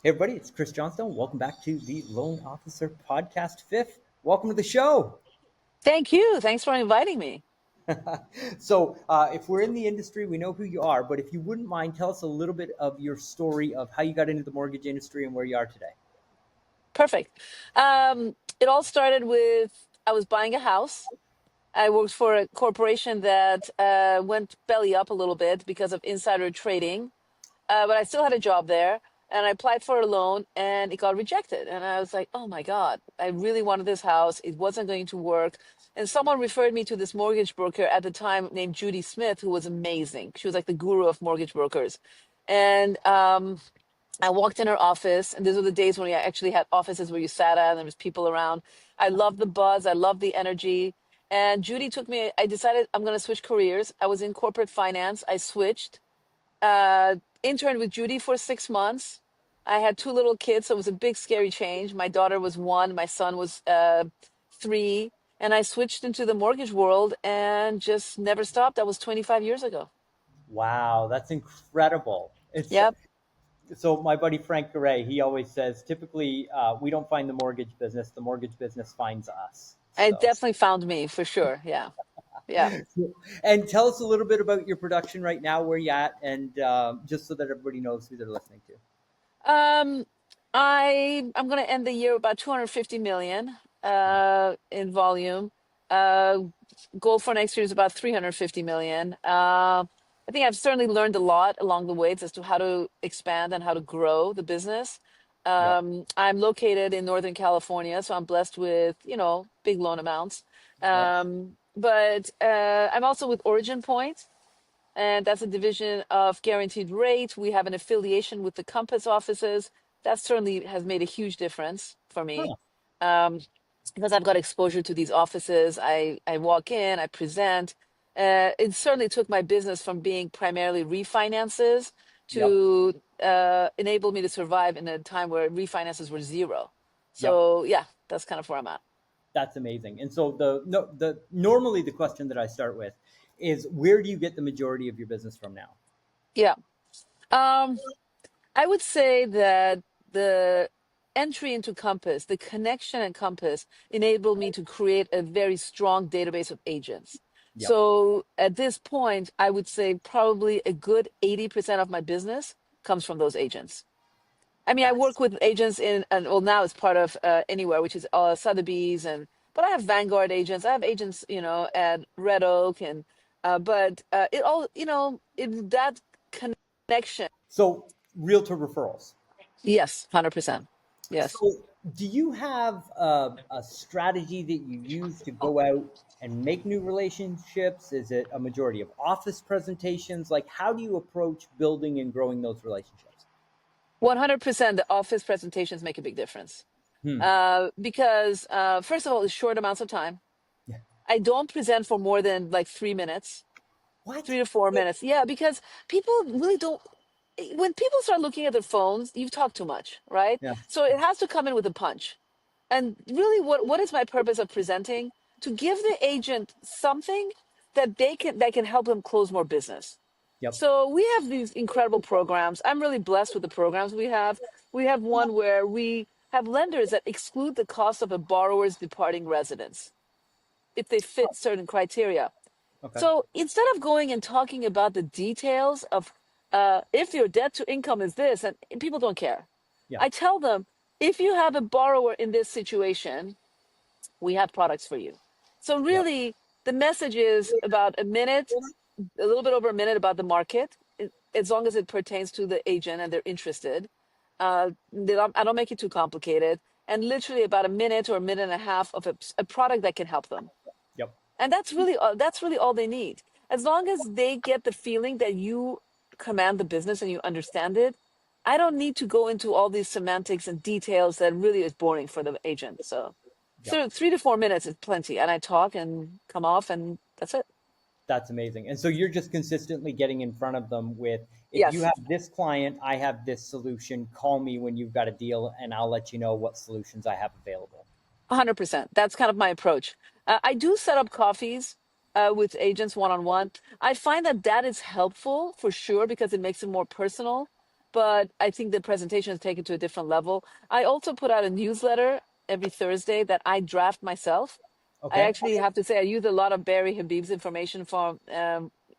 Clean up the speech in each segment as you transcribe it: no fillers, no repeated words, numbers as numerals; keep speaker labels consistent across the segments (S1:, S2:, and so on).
S1: Hey everybody, it's Chris Johnstone. Welcome back to the Loan Officer Podcast. Fif, welcome to the show.
S2: Thank you. Thanks for inviting me.
S1: If we're in the industry, we know who you are, but if you wouldn't mind, tell us a little bit of your story of how you got into the mortgage industry and where you are today.
S2: Perfect. It all started with I was buying a house. I worked for a corporation that went belly up a little bit because of insider trading, but I still had a job there. And I applied for a loan and it got rejected. And I was like, oh my God, I really wanted this house. It wasn't going to work. And someone referred me to this mortgage broker at the time named Judy Smith, who was amazing. She was like the guru of mortgage brokers. And I walked in her office, and these were the days when we actually had offices where you sat at and there was people around. I loved the buzz. I loved the energy. And Judy took me, I decided I'm going to switch careers. I was in corporate finance. I switched, interned with Judy for 6 months. I had two little kids, so it was a big, scary change. My daughter was 1, my son was 3. And I switched into the mortgage world and just never stopped. That was 25 years ago.
S1: Wow, that's incredible. It's
S2: Yep.
S1: so my buddy Frank Garay, he always says, typically we don't find the mortgage business finds us.
S2: It
S1: So,
S2: definitely found me for sure. Yeah. Yeah.
S1: and tell us a little bit about your production right now, where you at, and just so that everybody knows who they're listening to.
S2: Um, I'm gonna end the year about 250 million in volume. Uh, Goal for next year is about 350 million. I think I've certainly learned a lot along the way as to how to expand and how to grow the business.
S1: Yep.
S2: I'm located in Northern California, so I'm blessed with, big loan amounts.
S1: Yep.
S2: But I'm also with Origin Point, and that's a division of Guaranteed Rate. We have an affiliation with the Compass offices. That certainly has made a huge difference for me,
S1: Huh.
S2: um, because I've got exposure to these offices. I walk in, I present. It certainly took my business from being primarily refinances
S1: Yep.
S2: to enable me to survive in a time where refinances were zero.
S1: Yep.
S2: So yeah, that's kind of where I'm at.
S1: That's amazing. And so the no the normally the question that I start with is, where do you get the majority of your business from now?
S2: Yeah. Um, I would say that the entry into Compass, the connection in Compass, enabled me to create a very strong database of agents.
S1: Yep.
S2: So at this point, I would say probably a good 80% of my business comes from those agents. I mean, I work
S1: That's
S2: with agents and well, now it's part of Anywhere, which is Sotheby's, but I have Vanguard agents. I have agents, at Red Oak, but it all, that connection.
S1: so realtor referrals.
S2: Yes, 100%. Yes.
S1: So do you have a strategy that you use to go out and make new relationships? Is it a majority of office presentations? Like, how do you approach building and growing those relationships?
S2: 100% the office presentations make a big difference.
S1: Hmm.
S2: Because, first of all, it's short amounts of time.
S1: Yeah.
S2: I don't present for more than like 3 minutes,
S1: What?
S2: 3 to 4 minutes. Yeah, because people really don't. When people start looking at their phones, you've talked too much, right?
S1: Yeah.
S2: So it has to come in with a punch. And really, what is my purpose of presenting? To give the agent something that can help them close more business.
S1: Yep.
S2: So we have these incredible programs. I'm really blessed with the programs we have. We have one where we have lenders that exclude the cost of a borrower's departing residence if they fit certain criteria.
S1: Okay.
S2: So instead of going and talking about the details of if your debt to income is this, and people don't care,
S1: Yeah.
S2: I tell them, if you have a borrower in this situation, we have products for you. So
S1: Yep.
S2: really, the message is about a minute, a little bit over a minute about the market, as long as it pertains to the agent and they're interested. I don't make it too complicated, and literally about a minute or a minute and a half of a product that can help them.
S1: Yep.
S2: And that's really all they need. As long as they get the feeling that you command the business and you understand it, I don't need to go into all these semantics and details that really is boring for the agent. So
S1: Yep.
S2: 3 to 4 minutes is plenty. And I talk and come off, and that's it.
S1: That's amazing. And so you're just consistently getting in front of them with, if you
S2: Yes,
S1: have this client, I have this solution, call me when you've got a deal and I'll let you know what solutions I have available.
S2: 100%. That's kind of my approach. I do set up coffees with agents one on one. I find that is helpful for sure because it makes it more personal. but I think the presentation is taken to a different level. I also put out a newsletter every Thursday that I draft myself. I
S1: Okay.
S2: actually have to say I use a lot of Barry Habib's information from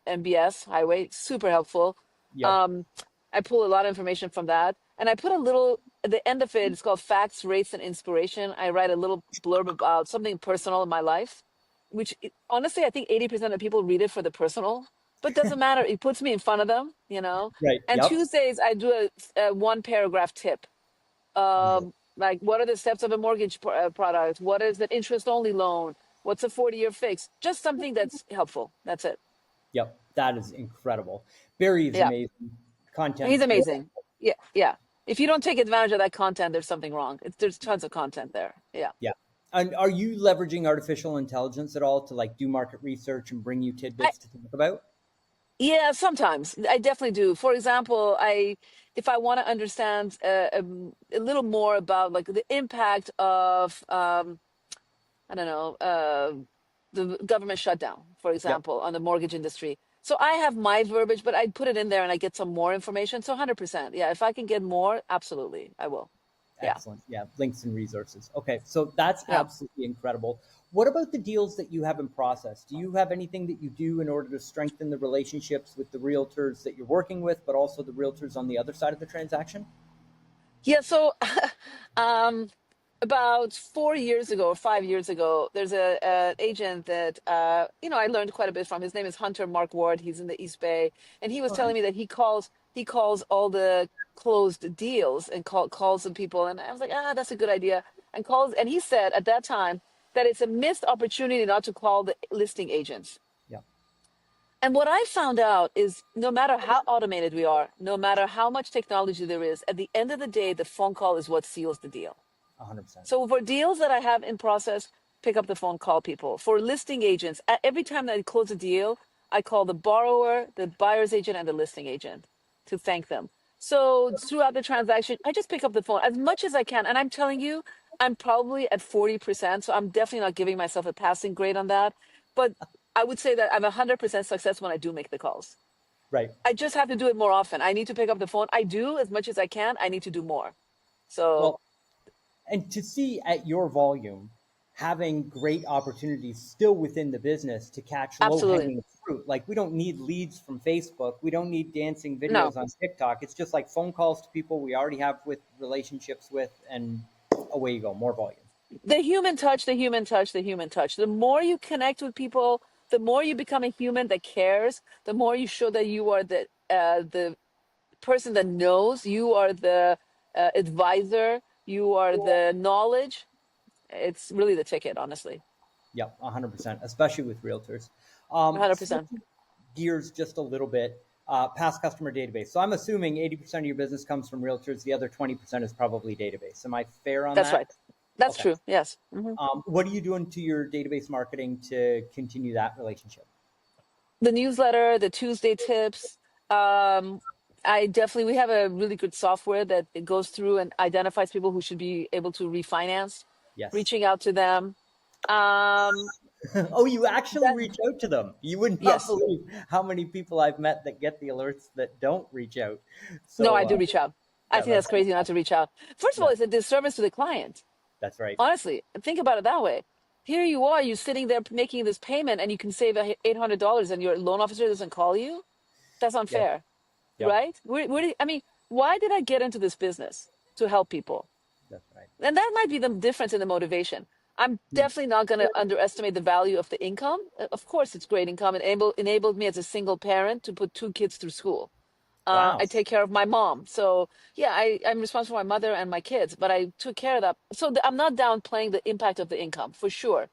S2: MBS Highway. Super helpful.
S1: Yep.
S2: Um, I pull a lot of information from that, and I put a little at the end of it. It's called Facts, Rates, and Inspiration. I write a little blurb about something personal in my life, which honestly I think 80% of people read it for the personal, but doesn't matter. It puts me in front of them, you know.
S1: Right.
S2: And
S1: Yep.
S2: Tuesdays I do a one paragraph tip. Like what are the steps of a mortgage product? What is the interest only loan? What's a 40-year fix? Just something that's helpful. That's it.
S1: Yep. That is incredible. Barry is
S2: Yeah.
S1: amazing.
S2: He's
S1: Content.
S2: amazing. Yeah. Yeah. If you don't take advantage of that content, there's something wrong. There's tons of content there. Yeah.
S1: Yeah. And are you leveraging artificial intelligence at all to like do market research and bring you
S2: I,
S1: tidbits to think about?
S2: yeah, sometimes I definitely do. For example, if I want to understand a little more about like the impact of I don't know, the government shutdown, for
S1: Yep.
S2: example, on the mortgage industry. So I have my verbiage, but I put it in there and I get some more information. So 100%. Yeah. If I can get more, absolutely, I will. Yeah.
S1: Excellent. Yeah. Links and resources. Okay. So that's
S2: Yeah.
S1: absolutely incredible. What about the deals that you have in process? Do you have anything that you do in order to strengthen the relationships with the realtors that you're working with, but also the realtors on the other side of the transaction?
S2: Yeah. So, um, about 4 years ago or 5 years ago, there's a agent that I learned quite a bit from. His name is Hunter Mark Ward. He's in the East Bay, and he was
S1: All
S2: telling
S1: right.
S2: me that he calls all the closed deals and calls some people. And I was like, that's a good idea. And he said at that time that it's a missed opportunity not to call the listing agents.
S1: Yeah.
S2: And what I found out is no matter how automated we are, no matter how much technology there is, at the end of the day, the phone call is what seals the deal.
S1: 100%.
S2: So for deals that I have in process, pick up the phone, call people. For listing agents, every time that I close a deal, I call the borrower, the buyer's agent, and the listing agent to thank them. So throughout the transaction, I just pick up the phone as much as I can. And I'm telling you, I'm probably at 40%. So I'm definitely not giving myself a passing grade on that. But I would say that I'm 100% success when I do make the calls.
S1: Right.
S2: I just have to do it more often. I need to pick up the phone. I do as much as I can. I need to do more. So
S1: Well, and to see at your volume having great opportunities still within the business to catch low
S2: absolutely.
S1: hanging fruit. Like we don't need leads from Facebook. We don't need dancing
S2: No.
S1: videos on TikTok. It's just like phone calls to people we already have with relationships with, and away you go, more volume.
S2: The human touch, the human touch, the human touch. The more you connect with people, the more you become a human that cares, the more you show that you are the person that knows, you are the advisor, you are the knowledge. It's really the ticket, honestly.
S1: Yep, 100%, especially with realtors.
S2: 100%.
S1: Switching gears just a little bit, past customer database. So I'm assuming 80% of your business comes from realtors. The other 20% is probably database. Am I fair on
S2: That's
S1: that?
S2: right. That's
S1: Okay.
S2: true. Yes. Hmm.
S1: What are you doing to your database marketing to continue that relationship?
S2: The newsletter, the Tuesday tips. Um, I definitely, we have a really good software that it goes through and identifies people who should be able to refinance,
S1: Yes.
S2: reaching out to them. Um,
S1: Oh, you actually
S2: that,
S1: reach out to them. You would not
S2: yes.
S1: believe how many people I've met that get the alerts that don't reach out.
S2: No, I
S1: So,
S2: do reach out. I
S1: yeah,
S2: think that's
S1: that's
S2: crazy not to reach out. First of all,
S1: yeah,
S2: it's a disservice to the client.
S1: that's right.
S2: Honestly, think about it that way. Here you are, you're sitting there making this payment and you can save $800 and your loan officer doesn't call you. That's
S1: Yep,
S2: unfair,
S1: yep,
S2: right? I mean, why did I get into this business? To help people.
S1: that's right.
S2: And that might be the difference in the motivation. I'm definitely not going to underestimate the value of the income. Of course, it's great income. It enabled me as a single parent to put two kids through school.
S1: Wow.
S2: I take care of my mom. So yeah, I'm responsible for my mother and my kids, but I took care of that. So I'm not downplaying the impact of the income for sure.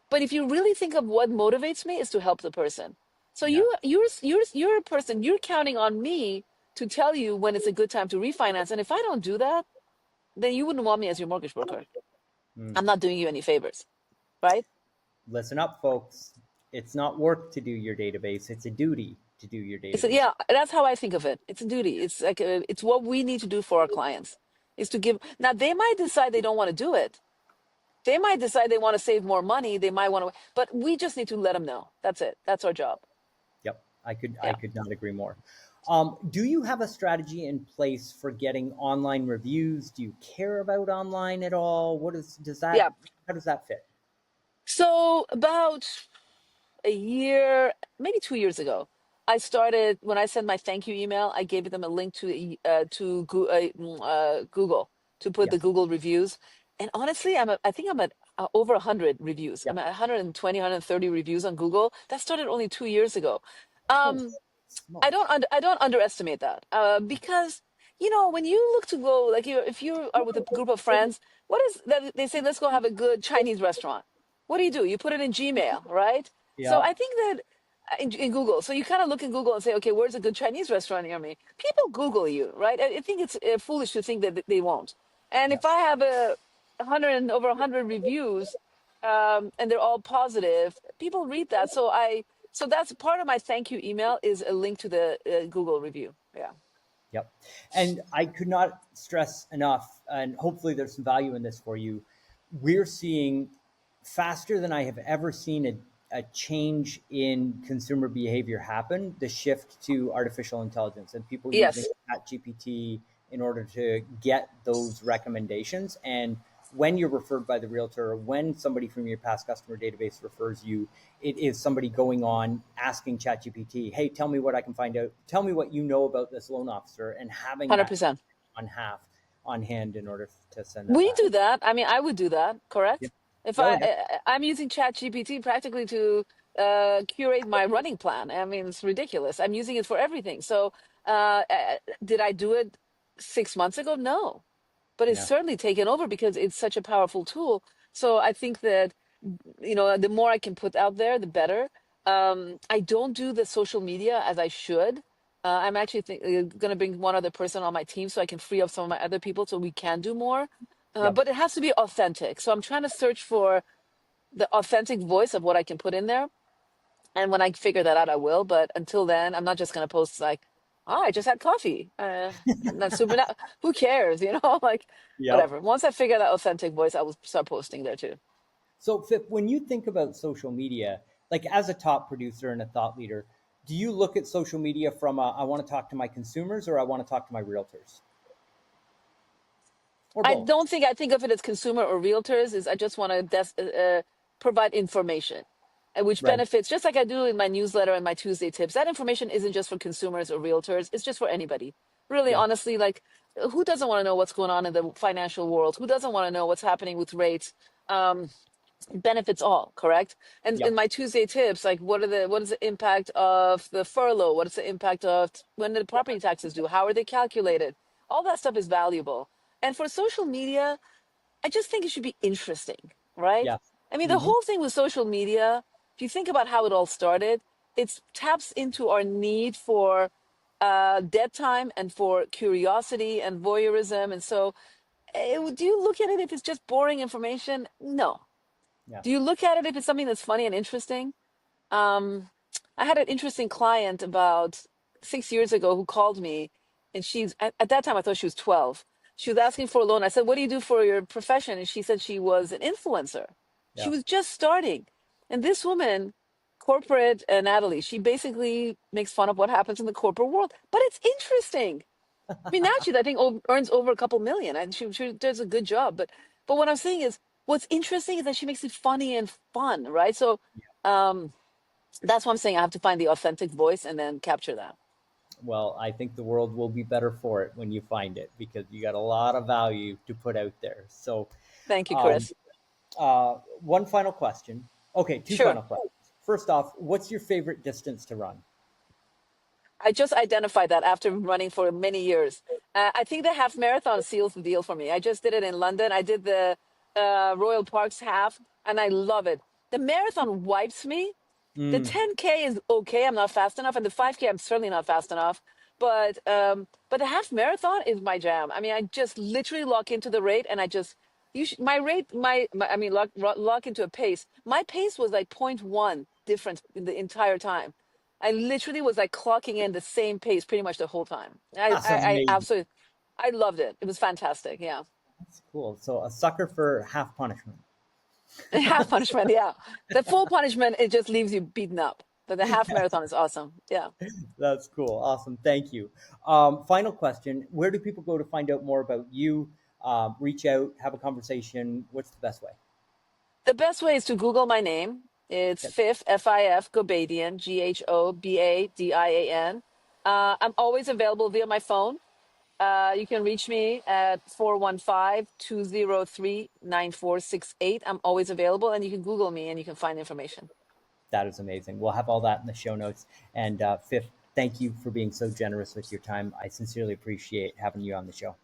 S2: But if you really think of what motivates me is to help the person. So
S1: Yeah.
S2: you're a person, you're counting on me to tell you when it's a good time to refinance. And if I don't do that, then you wouldn't want me as your mortgage broker.
S1: Mm.
S2: I'm not doing you any favors, right?
S1: Listen up, folks. It's not work to do your database. It's a duty to do your
S2: It's a,
S1: database.
S2: yeah, that's how I think of it. It's a duty. It's like it's what we need to do for our clients is to give. Now they might decide they don't want to do it. They might decide they want to save more money. They might want to, but we just need to let them know. That's it. That's our job.
S1: Yep. I
S2: Yeah.
S1: could not agree more. Do you have a strategy in place for getting online reviews? Do you care about online at all? Does
S2: Yeah.
S1: that, how does that fit?
S2: So about a year, maybe 2 years ago, I started when I sent my thank you email. I gave them a link to Google to put
S1: Yeah.
S2: the Google reviews. And honestly, I think I'm at over 100 reviews.
S1: Yeah.
S2: I'm at 120, 130 reviews on Google. That started only 2 years ago.
S1: Holy
S2: Um,
S1: smokes.
S2: I don't underestimate that because when you look to go like if you are with a group of friends, what is that they say? Let's go have a good Chinese restaurant. What do? You put it in Gmail, right? So
S1: Yeah.
S2: I think that in Google, so you kind of look in Google and say, okay, where's a good Chinese restaurant near me? People Google you, right? I think it's foolish to think that they won't. And
S1: Yeah.
S2: if I have over 100 reviews, and they're all positive, people read that. So that's part of my thank you email is a link to the Google review. Yeah.
S1: Yep. And I could not stress enough, and hopefully there's some value in this for you. We're seeing faster than I have ever seen a change in consumer behavior happen, the shift to artificial intelligence and people using
S2: Yes.
S1: ChatGPT in order to get those recommendations. And when you're referred by the realtor, or when somebody from your past customer database refers you, it is somebody going on asking ChatGPT, "Hey, tell me what I can find out. Tell me what you know about this loan officer," and having that
S2: 100%.
S1: on hand in order to send that
S2: We
S1: back.
S2: do that. I mean, I would do that,
S1: Yeah.
S2: correct? If
S1: Oh yeah.
S2: I'm using ChatGPT practically to curate my running plan. I mean, it's ridiculous. I'm using it for everything. So, did I do it 6 months ago? No, but it's
S1: Yeah.
S2: certainly taken over because it's such a powerful tool. So I think that the more I can put out there, the better. I don't do the social media as I should. I'm actually going to bring one other person on my team so I can free up some of my other people so we can do more.
S1: Yep.
S2: But it has to be authentic. So I'm trying to search for the authentic voice of what I can put in there. And when I figure that out, I will. But until then, I'm not just going to post like, oh, I just had coffee. Not super. Not, who cares? Like
S1: Yep.
S2: whatever. Once I figure that authentic voice, I will start posting there too.
S1: So, Fip, when you think about social media, like as a top producer and a thought leader, do you look at social media from I want to talk to my consumers or I want to talk to my realtors or
S2: I
S1: both?
S2: don't think I think of it as consumer or realtors. Is I just want to provide information, and which
S1: Right.
S2: benefits just like I do in my newsletter and my Tuesday tips. That information isn't just for consumers or realtors. It's just for anybody. Really,
S1: Yeah.
S2: honestly, like who doesn't want to know what's going on in the financial world? Who doesn't want to know what's happening with rates? Um, benefits all, correct? And in
S1: Yep.
S2: my Tuesday tips, like what is the impact of the furlough? What is the impact of when the property taxes due? How are they calculated? All that stuff is valuable. And for social media, I just think it should be interesting, right?
S1: Yeah.
S2: I mean, the
S1: Mm-hmm.
S2: whole thing with social media, if you think about how it all started, it taps into our need for dead time and for curiosity and voyeurism. And so, do you look at it if it's just boring information? No.
S1: Yeah.
S2: Do you look at it if it's something that's funny and interesting? Um, I had an interesting client about 6 years ago who called me, and she's at that time I thought she was 12. She was asking for a loan. I said, "What do you do for your profession?" And she said she was an influencer. She
S1: Yeah.
S2: was just starting, and this woman, corporate Natalie, she basically makes fun of what happens in the corporate world, but it's interesting. I mean, now she I think earns over a couple million, and she does a good job. But what I'm saying is, what's interesting is that she makes it funny and fun, right? So. Um, that's what I'm saying. I have to find the authentic voice and then capture that.
S1: Well, I think the world will be better for it when you find it because you got a lot of value to put out there. So,
S2: Thank you,
S1: um,
S2: Chris.
S1: one final question. Okay, two
S2: Sure.
S1: final questions. First off, what's your favorite distance to run?
S2: I just identified that after running for many years. I think the half marathon seals the deal for me. I just did it in London. I did the Royal Parks half, and I love it. The marathon wipes me. The
S1: Mm,
S2: 10K is okay. I'm not fast enough, and the 5K I'm certainly not fast enough. But the half marathon is my jam. I mean, I just literally lock into the rate, and I just my rate my I mean lock into a pace. My pace was like point 0.1 difference in the entire time. I literally was like clocking in the same pace pretty much the whole time.
S1: that's
S2: I
S1: amazing.
S2: absolutely I loved it. It was fantastic. Yeah.
S1: That's cool. So, a sucker for half punishment.
S2: Half punishment, yeah. The full punishment, it just leaves you beaten up. But the half marathon is awesome. Yeah.
S1: That's cool. Awesome. Thank you. Final question. Where do people go to find out more about you? Reach out, have a conversation. What's the best way?
S2: The best way is to Google my name. It's
S1: Okay.
S2: Fif, Fif Ghobadian, Ghobadian. I'm always available via my phone. You can reach me at 415-203-9468. I'm always available, and you can Google me and you can find information.
S1: That is amazing. We'll have all that in the show notes. And Fifth, thank you for being so generous with your time. I sincerely appreciate having you on the show.